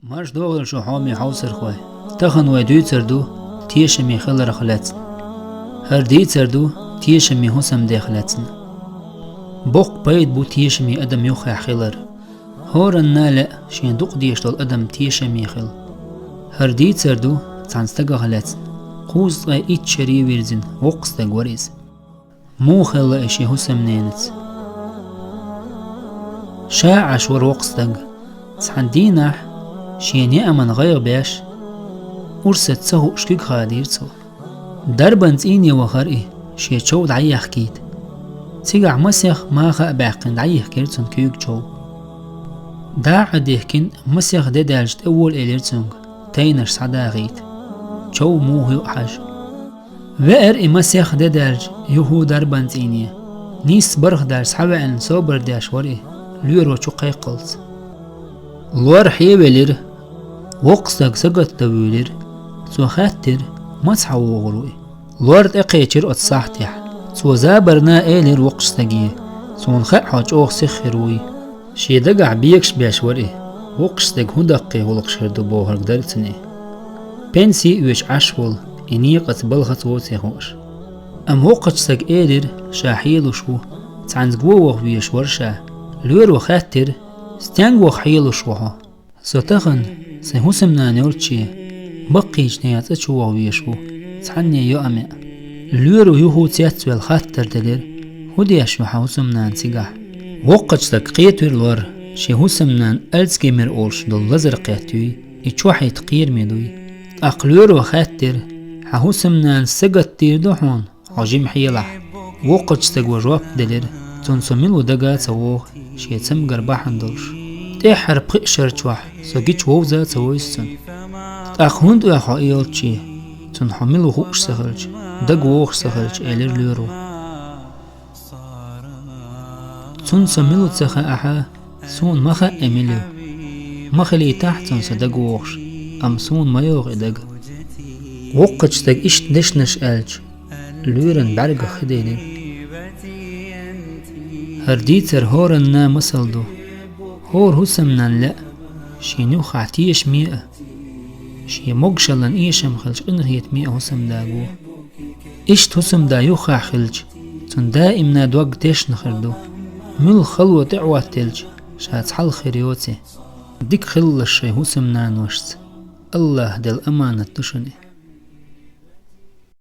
ماش دوغل شو حامي حوصر خواه تخن ويدوي تردو تيشمي خلر خلاتن هر دي تردو تيشمي حسم دي خلاتن بوق بايد بو تيشمي ادم يوخي خلر هورن نالا شين دوق ديشتول ادم تيشمي خل هر دي تردو تانستغا خلاتن قوز غا ايت شري ويرزن وقستغ وريز مو خل اشي حسم نينت شاعش ور وقستغ تحندينح شين يأمن غير باش ورست سهو اشكيك خادير سو دربن تيني وخرئي شي تشو دعيح كيد تيقع مسيخ ما خا باقن دعيح كيرتون كيوك تشو داع ديهكن مسيخ دالجت اول اليرتونغ تينش سعدا غيت تشو موهي حاج وئر اي مسيخ دالج يهو دربن تيني نيس برخ دار سحبا ان صوبر داش ورئي ليرو چو قيقلت لور حيبلر وقستك سقط تبولر سو خاتر مسحو غروي لورد اقيتر اتصاحتح سو زابرنا ايلر وقستقيه سو نخق حاج اوغ سخروي شي دقع بيكش باشوري وقستق هدقي ولقشر دبو هرقدرتني بنسي ويش عشول اني قتبلغت ووتيخوش ام وقستق ايلر شاحيلو شو تعنزقو وغويش ورشا لور وخاتر ستانغ وخيلو شوها ستخن سيهوسمنا نورتشي بقيش نيات اتشو وغويشو تعني يو امي لورو يوهو تياتو الخاتر دلير هودياش وحاوسمنا نتيقاح وقتشتك قيتوير لور شي هوسمنا الزكيمر اولش دول لزر قيتوي اتشوحي تقير ميدوي اقلور وخاتر حاوسمنا نسقط تير دوحون عجيم حيلح وقتشتك وجواب دلير تنسميلو دقا تسووه شي تم قرباحن دلش تحر بقشر تشوح سوكيش ووزا تسويسن تأخوند ويخو ايلتشي تنحملو خوش سخلج دقوخ سخلج الير ليرو تنسميلو تسخا احا سون مخا اميليو مخلي تحت صدقوخش ام سون مايوغ ادق وقتشتك اش دشنش الج ليرن برق خديني هرديتر هورن مسلدو هور هسمنا لا شي نوخ عتيش مئة شي مقشلن ايشم خلج انهيت مئة هسم داقو اشت هسم دا يوخا خلج تن دائمنا دوق تيش نخردو مل خلوة تعوى تلج شات حل خيريوتي ديك خل الشي هسمنا نوشت الله دل امانة تشني